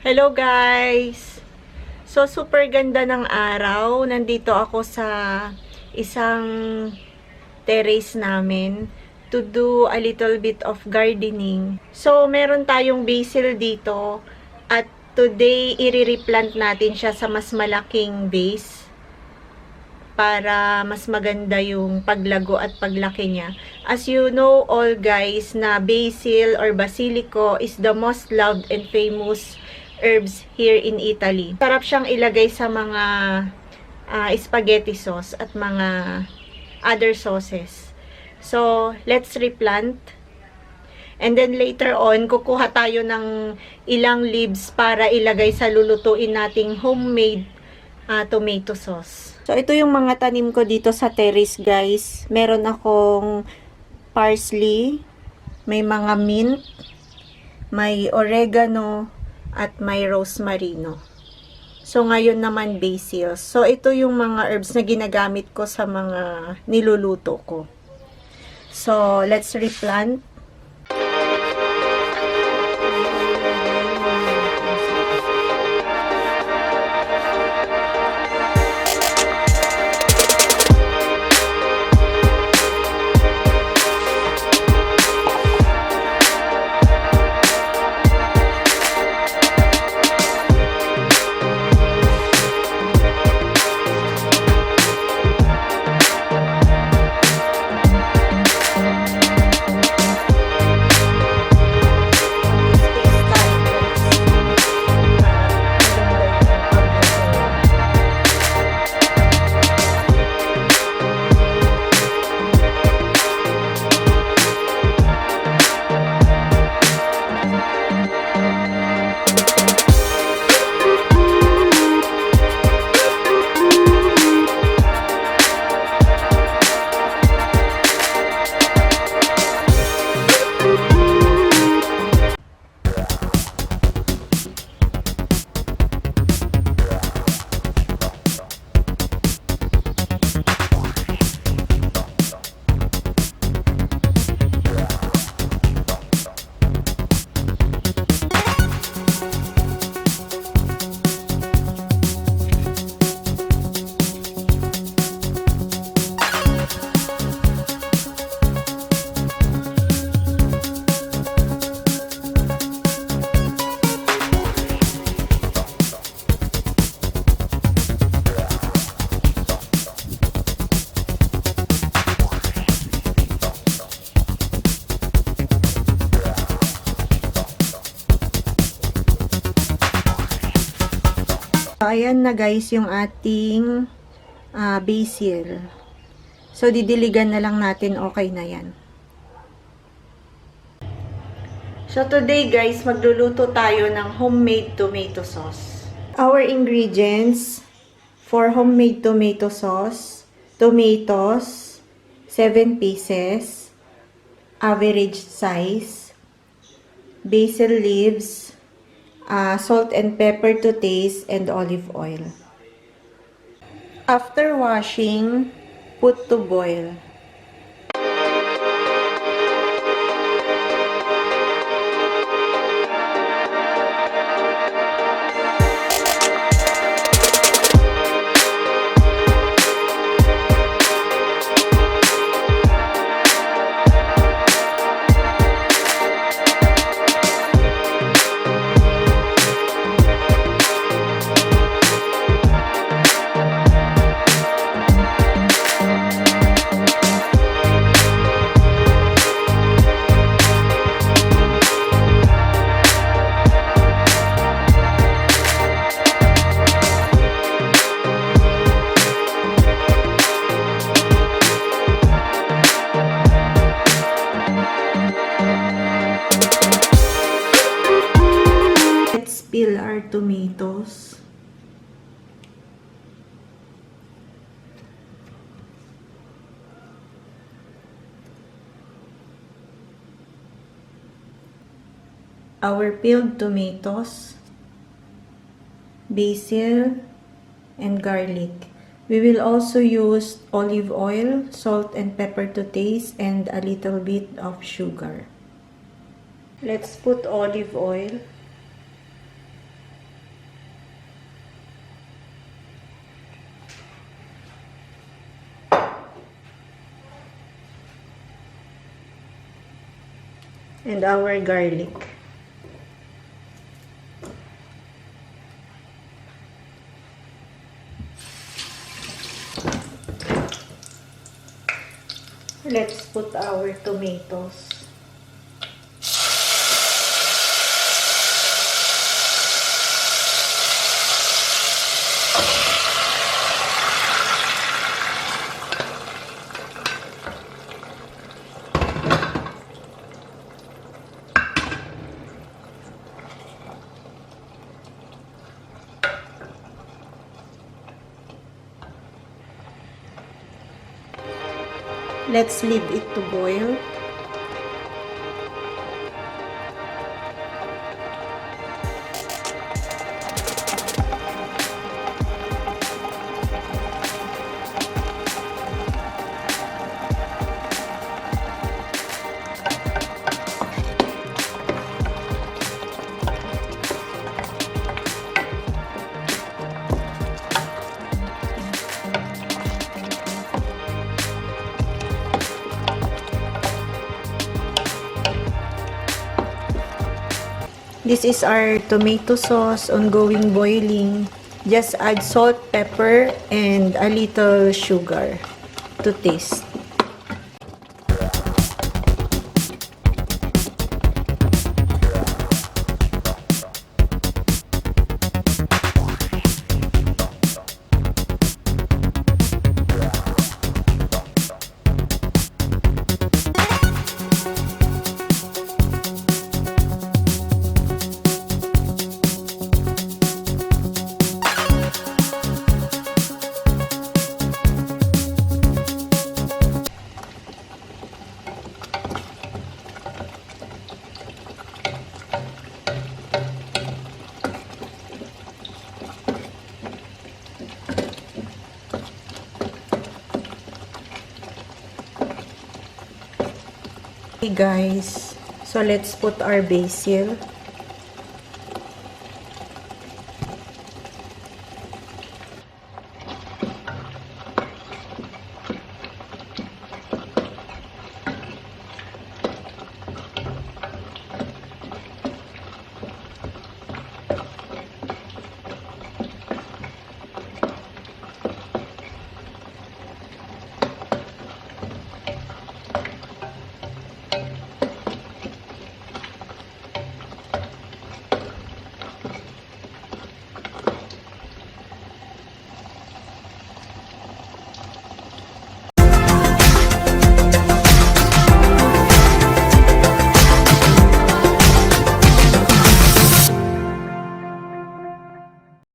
Hello guys! So super ganda ng araw. Nandito ako sa isang terrace namin to do a little bit of gardening. So meron tayong basil dito at today i-replant natin siya sa mas malaking vase para mas maganda yung paglago at paglaki niya. As you know all guys, na basil or basilico is the most loved and famous herbs here in Italy. Sarap siyang ilagay sa mga spaghetti sauce at mga other sauces. So, let's replant. And then later on, kukuha tayo ng ilang leaves para ilagay sa lulutuin nating homemade tomato sauce. So, ito yung mga tanim ko dito sa terrace, guys. Meron akong parsley, may mga mint, may oregano, at may rosemarino. So, ngayon naman basil. So, ito yung mga herbs na ginagamit ko sa mga niluluto ko. So, let's replant. Ayan na guys yung ating basil. So, didiligan na lang natin. Okay na yan. So, today guys, magluluto tayo ng homemade tomato sauce. Our ingredients for homemade tomato sauce: tomatoes, 7 pieces, average size, basil leaves, salt and pepper to taste, and olive oil. After washing, put to boil. Peel our tomatoes. Our peeled tomatoes, basil, and garlic. We will also use olive oil, salt and pepper to taste, and a little bit of sugar. Let's put olive oil. And our garlic. Let's put our tomatoes. Let's leave it to boil. This is our tomato sauce ongoing boiling. Just add salt, pepper, and a little sugar to taste. Okay guys, so let's put our basil.